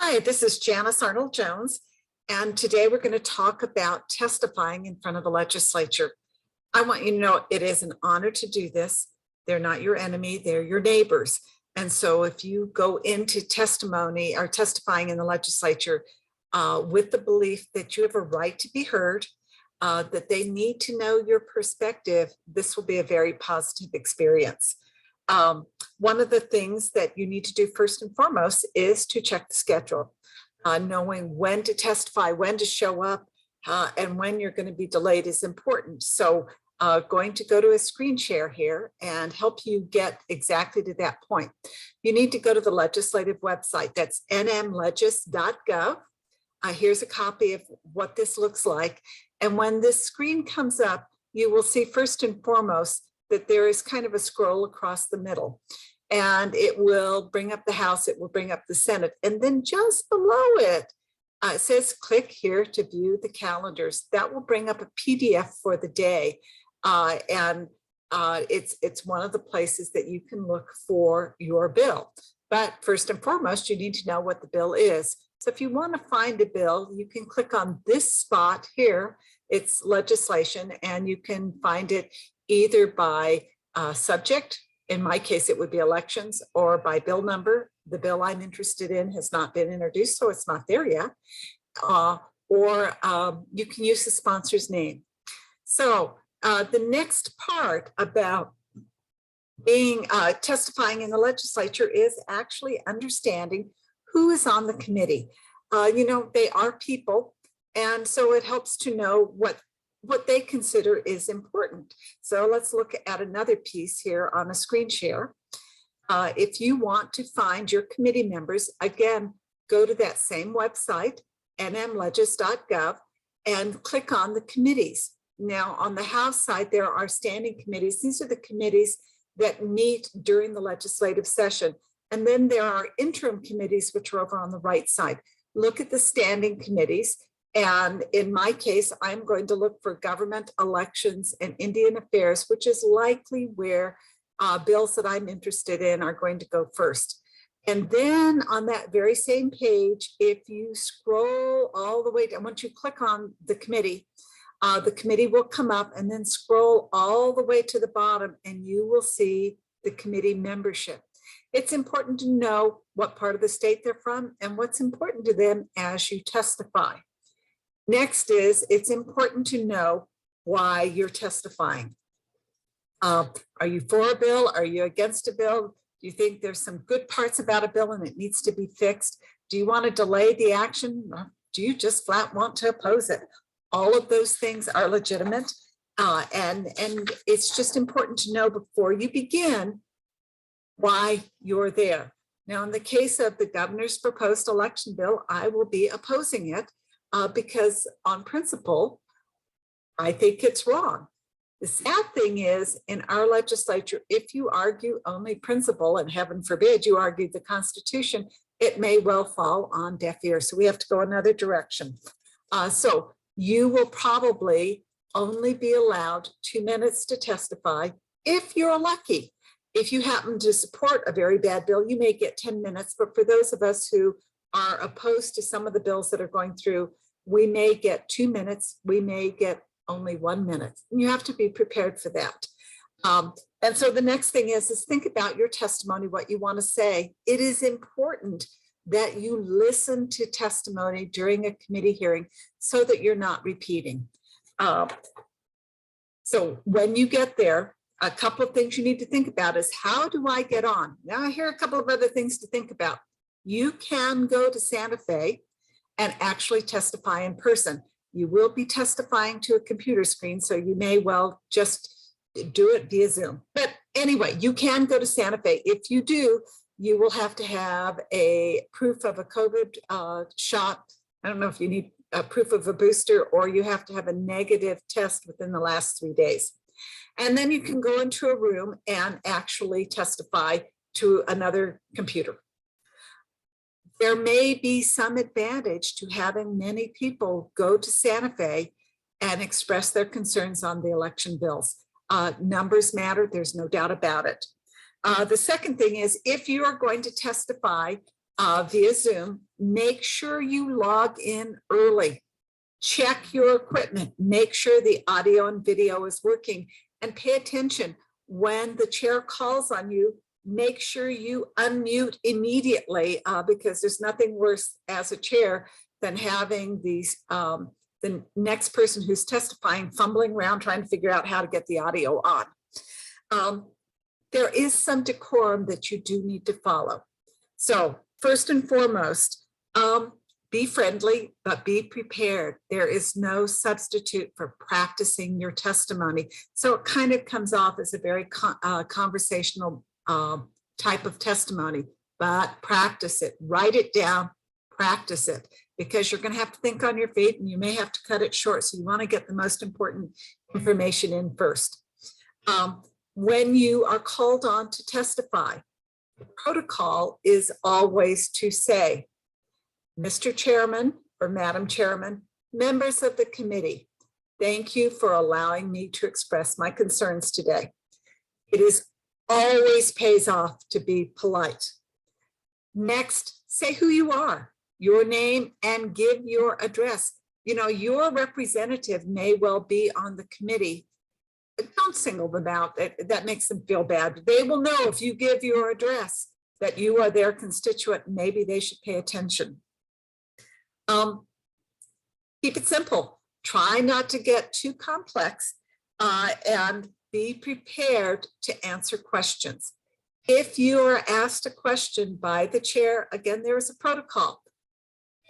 Hi, this is Janice Arnold-Jones, and today we're going to talk about testifying in front of the legislature. I want you to know it is an honor to do this. They're not your enemy, they're your neighbors. And so if you go into testimony or testifying in the legislature with the belief that you have a right to be heard, that they need to know your perspective, this will be a very positive experience. One of the things that you need to do first and foremost is to check the schedule, knowing when to testify, when to show up, and when you're going to be delayed is important. So going to go to a screen share here and help you get exactly to that point. You need to go to the legislative website. That's nmlegis.gov. Here's a copy of what this looks like. And when this screen comes up, you will see first and foremost that there is kind of a scroll across the middle, and it will bring up the House, it will bring up the Senate, and then just below it, it says click here to view the calendars. That will bring up a PDF for the day, and it's one of the places that you can look for your bill. But first and foremost, you need to know what the bill is. So if you want to find a bill, you can click on this spot here. It's legislation, and you can find it either by subject, in my case it would be elections, or by bill number. The bill I'm interested in has not been introduced, so it's not there yet. Or you can use the sponsor's name. So the next part about being testifying in the legislature is actually understanding who is on the committee. You know, they are people, and so it helps to know what they consider is important. So let's look at another piece here on a screen share. If you want to find your committee members, again, go to that same website, nmlegis.gov, and click on the committees. Now on the House side, there are standing committees. These are the committees that meet during the legislative session. And then there are interim committees, which are over on the right side. Look at the standing committees. And in my case, I'm going to look for government, elections, and Indian affairs, which is likely where bills that I'm interested in are going to go first. And then on that very same page, if you scroll all the way down, once you click on the committee will come up, and then scroll all the way to the bottom and you will see the committee membership. It's important to know what part of the state they're from and what's important to them as you testify. Next is, it's important to know why you're testifying. Are you for a bill? Are you against a bill? Do you think there's some good parts about a bill and it needs to be fixed? Do you want to delay the action? Do you just flat want to oppose it? All of those things are legitimate. And it's just important to know before you begin why you're there. Now, in the case of the governor's proposed election bill, I will be opposing it. Because on principle, I think it's wrong. The sad thing is, in our legislature, if you argue only principle, and heaven forbid you argue the Constitution, it may well fall on deaf ears. So we have to go another direction. So you will probably only be allowed 2 minutes to testify if you're lucky. If you happen to support a very bad bill, you may get 10 minutes. But for those of us who are opposed to some of the bills that are going through, we may get 2 minutes, we may get only 1 minute. And you have to be prepared for that. And so the next thing is think about your testimony, what you want to say. It is important that you listen to testimony during a committee hearing so that you're not repeating. So when you get there, a couple of things you need to think about is, how do I get on? Now, here are a couple of other things to think about. You can go to Santa Fe and actually testify in person. You will be testifying to a computer screen, so you may well just do it via Zoom. But anyway, you can go to Santa Fe. If you do, you will have to have a proof of a COVID shot. I don't know if you need a proof of a booster, or you have to have a negative test within the last 3 days. And then you can go into a room and actually testify to another computer. There may be some advantage to having many people go to Santa Fe and express their concerns on the election bills. Numbers matter, there's no doubt about it. The second thing is, if you are going to testify via Zoom, make sure you log in early. Check your equipment, make sure the audio and video is working, and pay attention. When the chair calls on you, make sure you unmute immediately, because there's nothing worse as a chair than having the next person who's testifying fumbling around trying to figure out how to get the audio on. There is some decorum that you do need to follow. So first and foremost, be friendly, but be prepared. There is no substitute for practicing your testimony. So it kind of comes off as a very conversational type of testimony, but practice it, write it down, practice it, because you're going to have to think on your feet and you may have to cut it short. So you want to get the most important information in first. When you are called on to testify, the protocol is always to say, Mr. Chairman or Madam Chairman, members of the committee, thank you for allowing me to express my concerns today. It is always pays off to be polite. Next, say who you are, your name, and give your address. You know, your representative may well be on the committee. Don't single them out. That makes them feel bad. They will know if you give your address that you are their constituent. Maybe they should pay attention. Keep it simple. Try not to get too complex, and be prepared to answer questions. If you are asked a question by the chair, again, there is a protocol.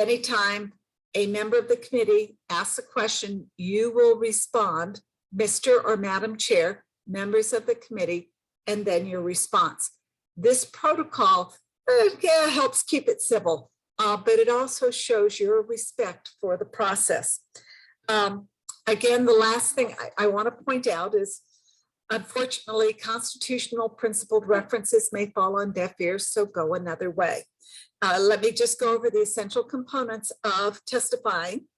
Anytime a member of the committee asks a question, you will respond, Mr. or Madam Chair, members of the committee, and then your response. This protocol helps keep it civil. But it also shows your respect for the process. Again, the last thing I want to point out is, unfortunately, constitutional principled references may fall on deaf ears, so go another way. Let me just go over the essential components of testifying.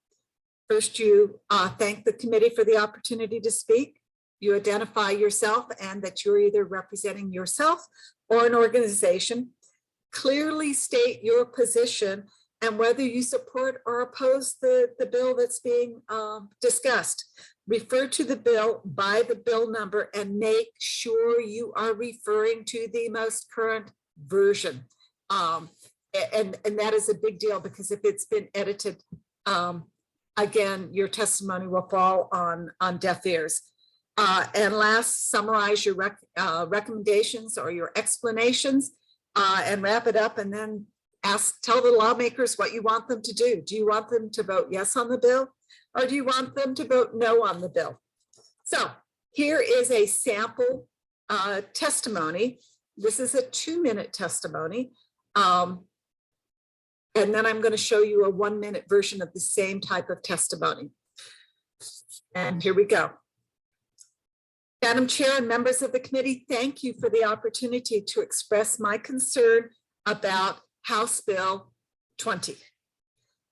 First, you thank the committee for the opportunity to speak. You identify yourself and that you're either representing yourself or an organization. Clearly state your position and whether you support or oppose the bill that's being discussed. Refer to the bill by the bill number and make sure you are referring to the most current version. And that is a big deal, because if it's been edited, again, your testimony will fall on deaf ears. And last, summarize your recommendations or your explanations. And wrap it up, and then tell the lawmakers what you want them to do. Do you want them to vote yes on the bill, or do you want them to vote no on the bill? So here is a sample testimony. This is a 2-minute testimony. And then I'm going to show you a 1-minute version of the same type of testimony. And here we go. Madam Chair and members of the committee, thank you for the opportunity to express my concern about House Bill 20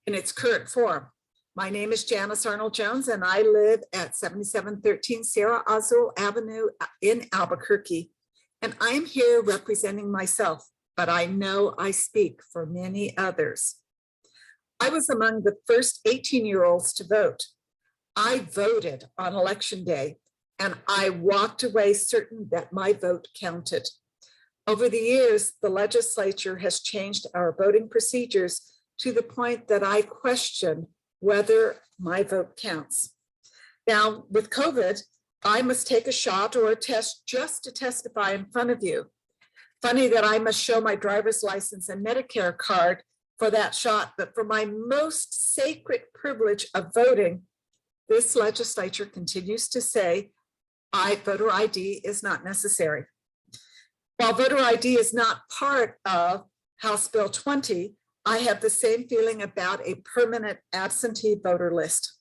in its current form. My name is Janice Arnold-Jones, and I live at 7713 Sierra Azul Avenue in Albuquerque. And I'm here representing myself, but I know I speak for many others. I was among the first 18-year-olds to vote. I voted on Election Day, and I walked away certain that my vote counted. Over the years, the legislature has changed our voting procedures to the point that I question whether my vote counts. Now, with COVID, I must take a shot or a test just to testify in front of you. Funny that I must show my driver's license and Medicare card for that shot, but for my most sacred privilege of voting, this legislature continues to say voter ID is not necessary. While voter ID is not part of House Bill 20, I have the same feeling about a permanent absentee voter list.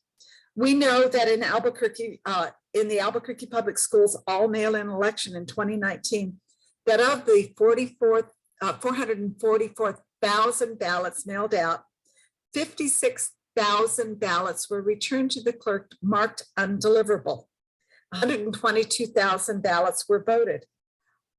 We know that in Albuquerque, in the Albuquerque Public Schools all-mail-in election in 2019, that of the 444,000 ballots mailed out, 56,000 ballots were returned to the clerk marked undeliverable. 122,000 ballots were voted.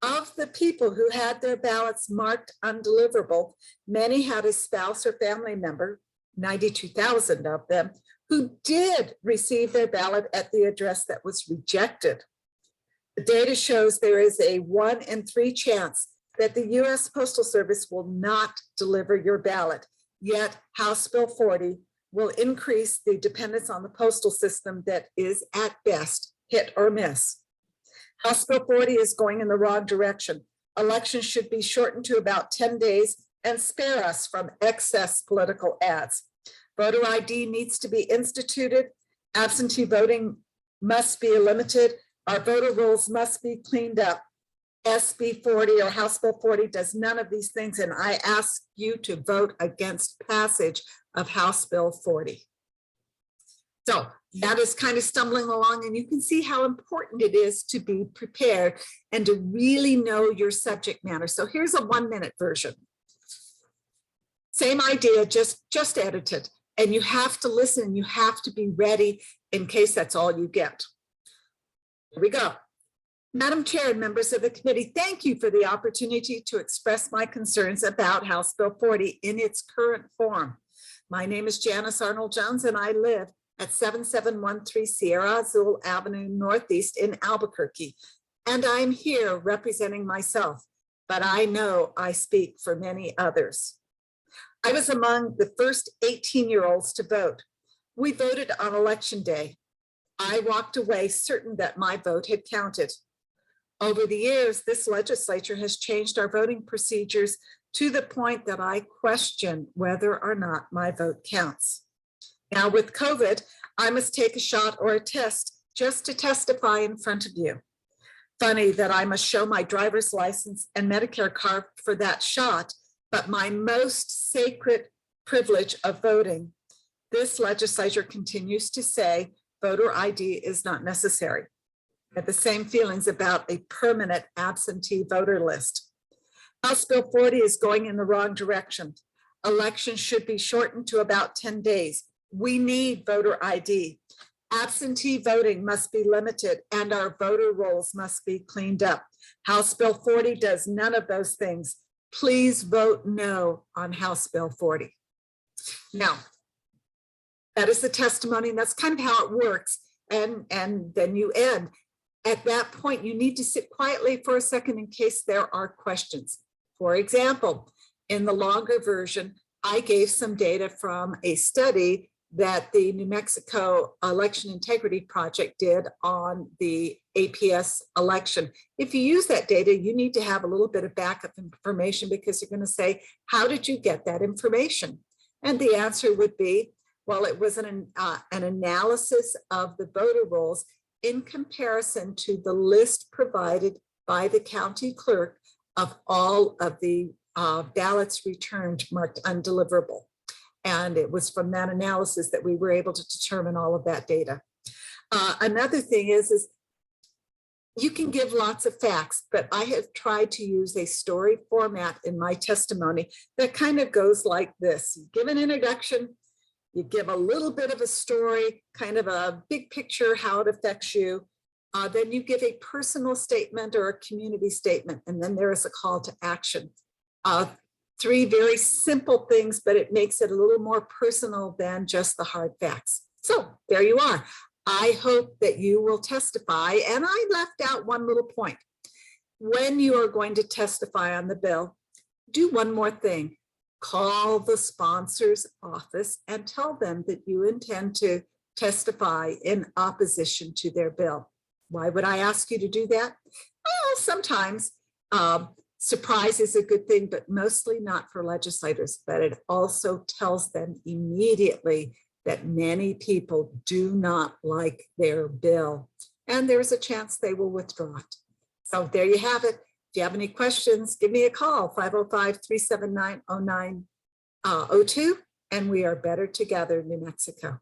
Of the people who had their ballots marked undeliverable, many had a spouse or family member, 92,000 of them, who did receive their ballot at the address that was rejected. The data shows there is a 1 in 3 chance that the U.S. Postal Service will not deliver your ballot, yet House Bill 40 will increase the dependence on the postal system that is at best hit or miss. House Bill 40 is going in the wrong direction. Elections should be shortened to about 10 days and spare us from excess political ads. Voter ID needs to be instituted. Absentee voting must be limited. Our voter rolls must be cleaned up. SB 40 or House Bill 40 does none of these things, and I ask you to vote against passage of House Bill 40. So that is kind of stumbling along, and you can see how important it is to be prepared and to really know your subject matter. So here's a 1-minute version. Same idea, just edited, and you have to listen, you have to be ready in case that's all you get. Here we go. Madam Chair and members of the committee, thank you for the opportunity to express my concerns about House Bill 40 in its current form. My name is Janice Arnold Jones, and I live at 7713 Sierra Azul Avenue Northeast in Albuquerque. And I'm here representing myself, but I know I speak for many others. I was among the first 18-year-olds to vote. We voted on election day. I walked away certain that my vote had counted. Over the years, this legislature has changed our voting procedures to the point that I question whether or not my vote counts. Now with COVID, I must take a shot or a test just to testify in front of you. Funny that I must show my driver's license and Medicare card for that shot, but my most sacred privilege of voting, this legislature continues to say voter ID is not necessary. I have the same feelings about a permanent absentee voter list. House Bill 40 is going in the wrong direction. Elections should be shortened to about 10 days. We need voter ID. Absentee voting must be limited and our voter rolls must be cleaned up. House Bill 40 does none of those things. Please vote no on House Bill 40. Now, that is the testimony, and that's kind of how it works. And then you end. At that point, you need to sit quietly for a second in case there are questions. For example, in the longer version, I gave some data from a study that the New Mexico Election Integrity Project did on the APS election. If you use that data, you need to have a little bit of backup information because you're going to say, how did you get that information? And the answer would be, well, it was an analysis of the voter rolls in comparison to the list provided by the county clerk of all of the ballots returned marked undeliverable. And it was from that analysis that we were able to determine all of that data. Another thing is you can give lots of facts, but I have tried to use a story format in my testimony that kind of goes like this. You give an introduction, you give a little bit of a story, kind of a big picture, how it affects you. Then you give a personal statement or a community statement, and then there is a call to action. 3 very simple things, but it makes it a little more personal than just the hard facts. So there you are. I hope that you will testify. And I left out one little point. When you are going to testify on the bill, do one more thing. Call the sponsor's office and tell them that you intend to testify in opposition to their bill. Why would I ask you to do that? Well, sometimes surprise is a good thing, but mostly not for legislators. But it also tells them immediately that many people do not like their bill, and there's a chance they will withdraw it. So there you have it. If you have any questions, give me a call, 505-379-0902, and we are better together, New Mexico.